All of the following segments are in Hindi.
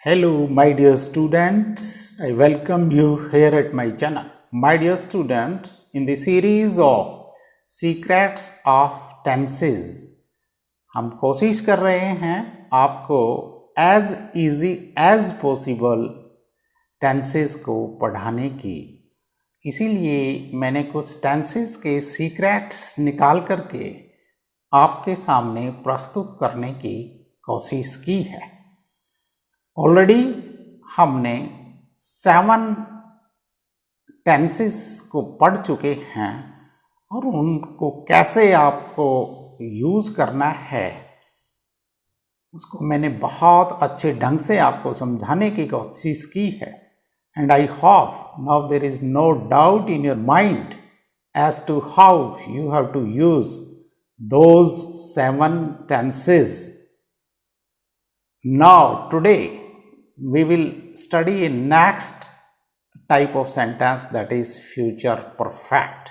Hello, my dear students. I welcome you here at my channel. My dear students, in the series of Secrets of Tenses, हम कोशिश कर रहे हैं आपको as easy as possible tenses को पढ़ाने की। इसीलिए मैंने कुछ tenses के secrets निकाल करके आपके सामने प्रस्तुत करने की कोशिश की है। ऑलरेडी हमने 7 टेंसेस को पढ़ चुके हैं और उनको कैसे आपको यूज़ करना है उसको मैंने बहुत अच्छे ढंग से आपको समझाने की कोशिश की है। And I hope now there is no doubt in your mind as to how you have to use those 7 tenses. Now today we will study a next type of sentence, that is future perfect.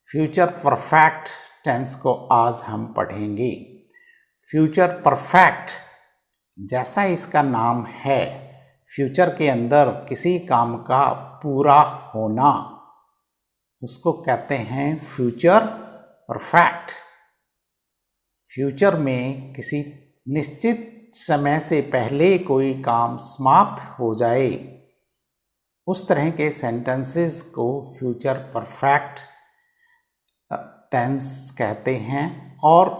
Future perfect tense को आज हम पढ़ेंगे। Future perfect जैसा इसका नाम है, फ्यूचर के अंदर किसी काम का पूरा होना उसको कहते हैं फ्यूचर परफेक्ट। फ्यूचर में किसी निश्चित समय से पहले कोई काम समाप्त हो जाए, उस तरह के सेंटेंसेस को फ्यूचर परफेक्ट टेंस कहते हैं। और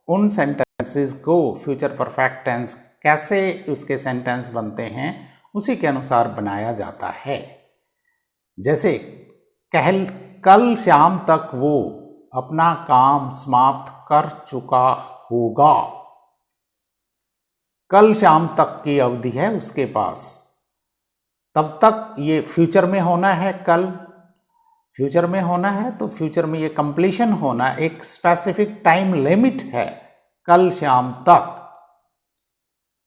उन सेंटेंसेस को फ्यूचर परफेक्ट टेंस कैसे उसके सेंटेंस बनते हैं उसी के अनुसार बनाया जाता है। जैसे कल शाम तक वो अपना काम समाप्त कर चुका होगा। कल शाम तक की अवधि है उसके पास, तब तक ये फ्यूचर में होना है। कल फ्यूचर में होना है तो फ्यूचर में ये कंप्लीशन होना, एक स्पेसिफिक टाइम लिमिट है कल शाम तक।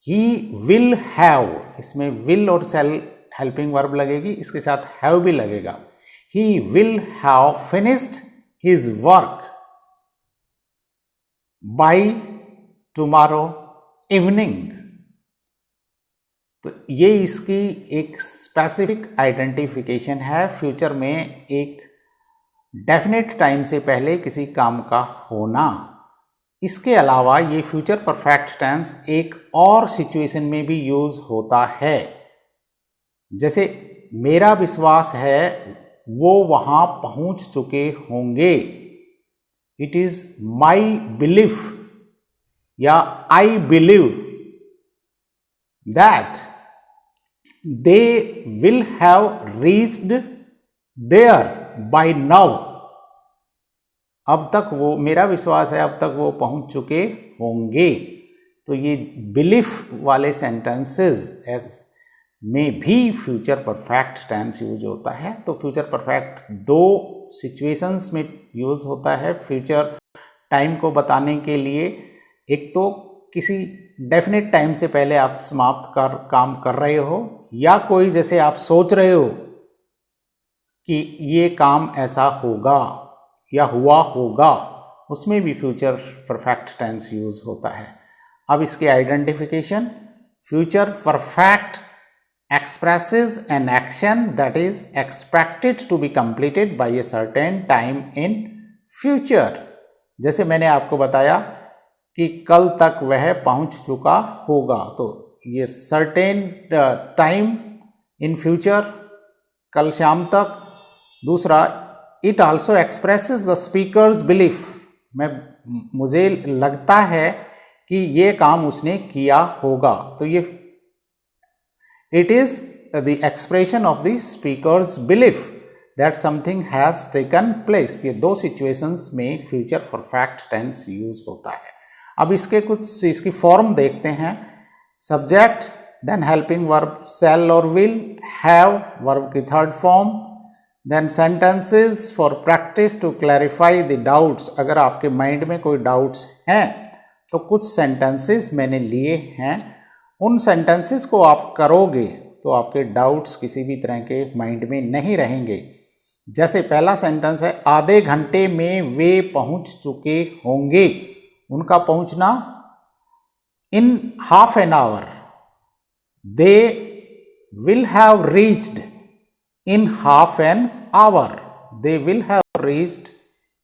ही विल हैव, इसमें विल और सेल हेल्पिंग वर्ब लगेगी, इसके साथ हैव भी लगेगा। ही will have finished his work by tomorrow evening. तो ये इसकी एक स्पेसिफिक आइडेंटिफिकेशन है। फ्यूचर में एक डेफिनेट टाइम से पहले किसी काम का होना। इसके अलावा ये फ्यूचर परफेक्ट टेंस एक और सिचुएशन में भी यूज होता है। जैसे मेरा विश्वास है वो वहां पहुंच चुके होंगे। इट इज माई बिलीफ या I believe that they will have reached there by now. अब तक वो, मेरा विश्वास है अब तक वो पहुंच चुके होंगे। तो ये बिलीफ वाले सेंटेंसेस में भी फ्यूचर परफेक्ट टेंस यूज होता है। तो फ्यूचर परफेक्ट 2 सिचुएशंस में यूज होता है फ्यूचर टाइम को बताने के लिए। एक तो किसी डेफिनेट टाइम से पहले आप समाप्त काम कर रहे हो, या कोई जैसे आप सोच रहे हो कि ये काम ऐसा होगा या हुआ होगा, उसमें भी फ्यूचर परफेक्ट टेंस यूज होता है। अब इसके identification, future perfect expresses an action that is expected to be completed by a certain time in future। जैसे मैंने आपको बताया कि कल तक वह पहुंच चुका होगा, तो ये certain time in future, कल शाम तक। दूसरा, it also expresses the speaker's belief। मुझे लगता है कि ये काम उसने किया होगा, तो ये it is the expression of the speaker's belief that something has taken place। ये 2 situations में future perfect tense यूज होता है। अब इसकी फॉर्म देखते हैं। subject, then helping verb shall or will, have verb की 3rd form, then sentences for practice to clarify the doubts। अगर आपके माइंड में कोई डाउट्स हैं तो कुछ सेंटेंसेस मैंने लिए हैं, उन सेंटेंसेस को आप करोगे तो आपके डाउट्स किसी भी तरह के माइंड में नहीं रहेंगे। जैसे पहला सेंटेंस है, आधे घंटे में वे पहुंच चुके होंगे। उनका पहुंचना in half an hour, they will have reached in half an hour, they will have reached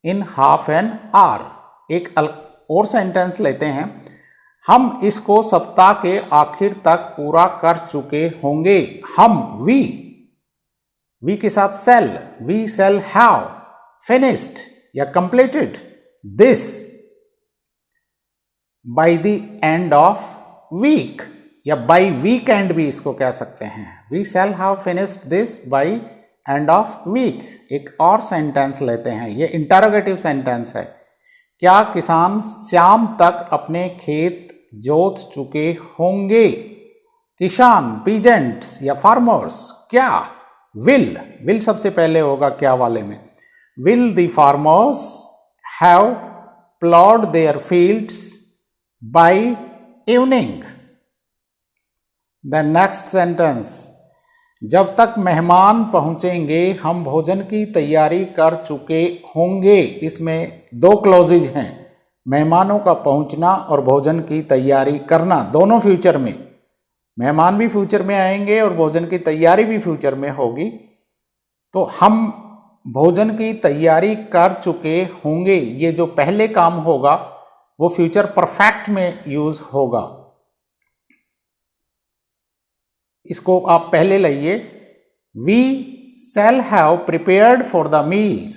in half an hour. एक और सेंटेंस लेते हैं, हम इसको सप्ताह के आखिर तक पूरा कर चुके होंगे। हम वी के साथ shall, we shall have finished या completed this by the end of week, या बाय वीकेंड भी इसको कह सकते हैं। We shall have finished this by end of week. एक और सेंटेंस लेते हैं, ये इंटरोगेटिव सेंटेंस है। क्या किसान शाम तक अपने खेत जोत चुके होंगे? किसान, पीजेंट्स या फार्मर्स। क्या? विल सबसे पहले होगा क्या वाले में। Will the farmers have ploughed there fields by evening. The next sentence, जब तक मेहमान पहुंचेंगे हम भोजन की तैयारी कर चुके होंगे। इसमें दो क्लॉजेज हैं, मेहमानों का पहुंचना और भोजन की तैयारी करना, दोनों फ्यूचर में। मेहमान भी फ्यूचर में आएंगे और भोजन की तैयारी भी फ्यूचर में होगी। तो हम भोजन की तैयारी कर चुके होंगे, ये जो पहले काम होगा वो फ्यूचर परफेक्ट में यूज होगा। इसको आप पहले लाइए, we shall have prepared for the meals.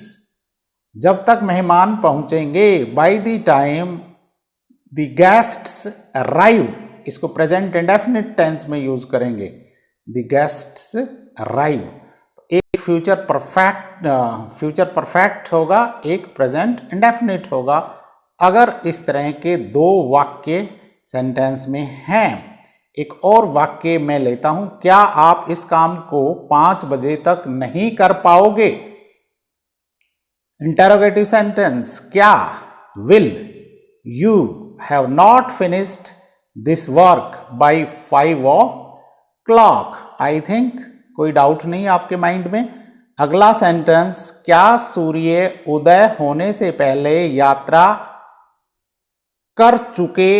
जब तक मेहमान पहुंचेंगे, by the time the guests arrive, इसको प्रेजेंट इंडेफिनिट टेंस में यूज करेंगे, द गेस्ट्स अराइव। तो एक फ्यूचर परफेक्ट होगा, एक प्रेजेंट इंडेफिनिट होगा, अगर इस तरह के दो वाक्य सेंटेंस में हैं। एक और वाक्य मैं लेता हूं, क्या आप इस काम को 5 बजे तक नहीं कर पाओगे? इंटरोगेटिव सेंटेंस, क्या? Will you have not finished this work by 5 o'clock? I think कोई डाउट नहीं आपके माइंड में। अगला सेंटेंस, क्या सूर्य उदय होने से पहले यात्रा कर चुके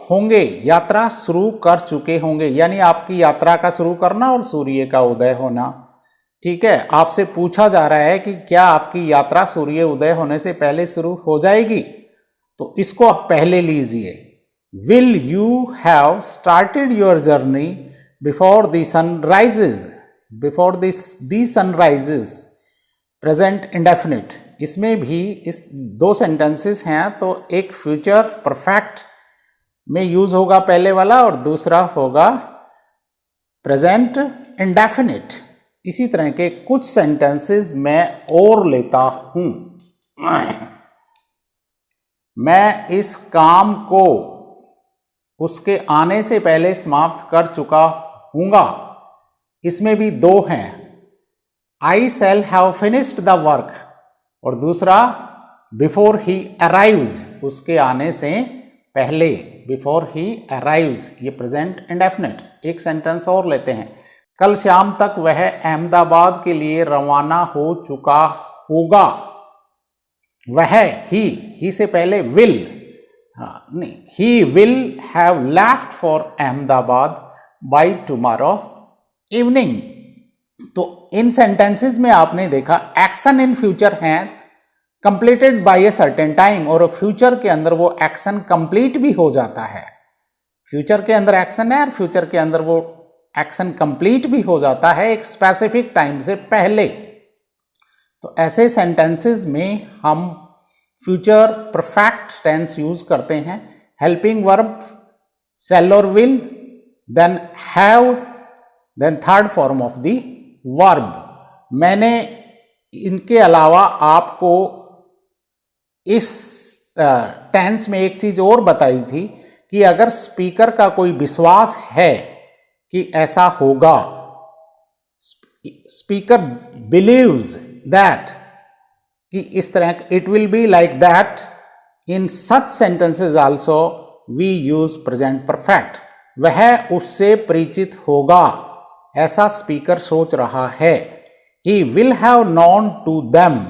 होंगे? यात्रा शुरू कर चुके होंगे, यानी आपकी यात्रा का शुरू करना और सूर्य का उदय होना। ठीक है, आपसे पूछा जा रहा है कि क्या आपकी यात्रा सूर्य उदय होने से पहले शुरू हो जाएगी? तो इसको आप पहले लीजिए, will you have started your journey before the sunrises, before the sunrises, present indefinite. इसमें भी इस दो सेंटेंसेस हैं, तो एक फ्यूचर परफेक्ट में यूज होगा पहले वाला और दूसरा होगा प्रेजेंट इंडेफिनिट। इसी तरह के कुछ सेंटेंसेस मैं और लेता हूं। मैं इस काम को उसके आने से पहले समाप्त कर चुका हूंगा। इसमें भी दो हैं, I shall have finished the work, और दूसरा बिफोर ही अराइव्स, उसके आने से पहले, बिफोर ही अराइव्स, ये प्रेजेंट इंडेफिनिट। एक सेंटेंस और लेते हैं, कल शाम तक वह अहमदाबाद के लिए रवाना हो चुका होगा। वह, ही से पहले विल, नहीं, ही will have left for Ahmedabad by tomorrow evening. तो इन सेंटेंसेस में आपने देखा एक्शन इन फ्यूचर है completed by a certain time, और फ्यूचर के अंदर वो एक्शन कंप्लीट भी हो जाता है। फ्यूचर के अंदर एक्शन है और फ्यूचर के अंदर वो एक्शन कंप्लीट भी हो जाता है एक स्पेसिफिक टाइम से पहले। तो ऐसे सेंटेंसेस में हम फ्यूचर परफेक्ट टेंस यूज करते हैं, हेल्पिंग वर्ब शैल और will, then have, then third form of the verb. मैंने इनके अलावा आपको इस टेंस में एक चीज और बताई थी कि अगर स्पीकर का कोई विश्वास है कि ऐसा होगा, स्पीकर बिलीव्स दैट कि इस तरह it will be like that, in such sentences also we use present perfect. वह उससे परिचित होगा, ऐसा स्पीकर सोच रहा है। He will have known to them,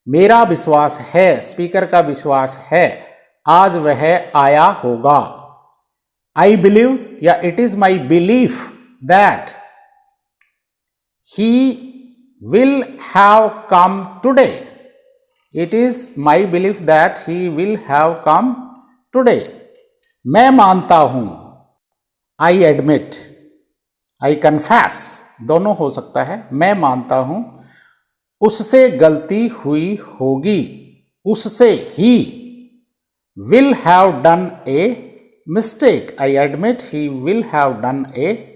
मेरा विश्वास है, स्पीकर का विश्वास है, आज वह आया होगा। I believe, yeah, it is my belief that he will have come today. It is my belief that he will have come today. मैं मानता हूं, I admit, I confess, दोनों हो सकता है. मैं मानता हूं उससे गलती हुई होगी. उससे he will have done a mistake. I admit he will have done a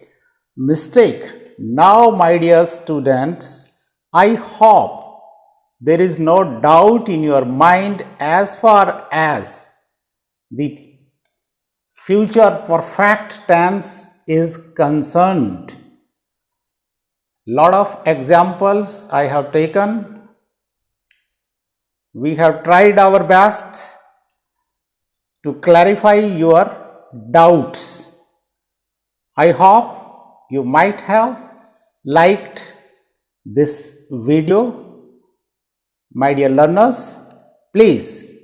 mistake. Now, my dear students, I hope there is no doubt in your mind as far as the future perfect tense is concerned. Lot of examples I have taken. We have tried our best to clarify your doubts. I hope you might have liked this video. My dear learners, please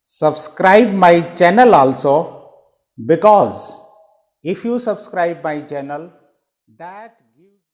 subscribe my channel also, because if you subscribe my channel, that gives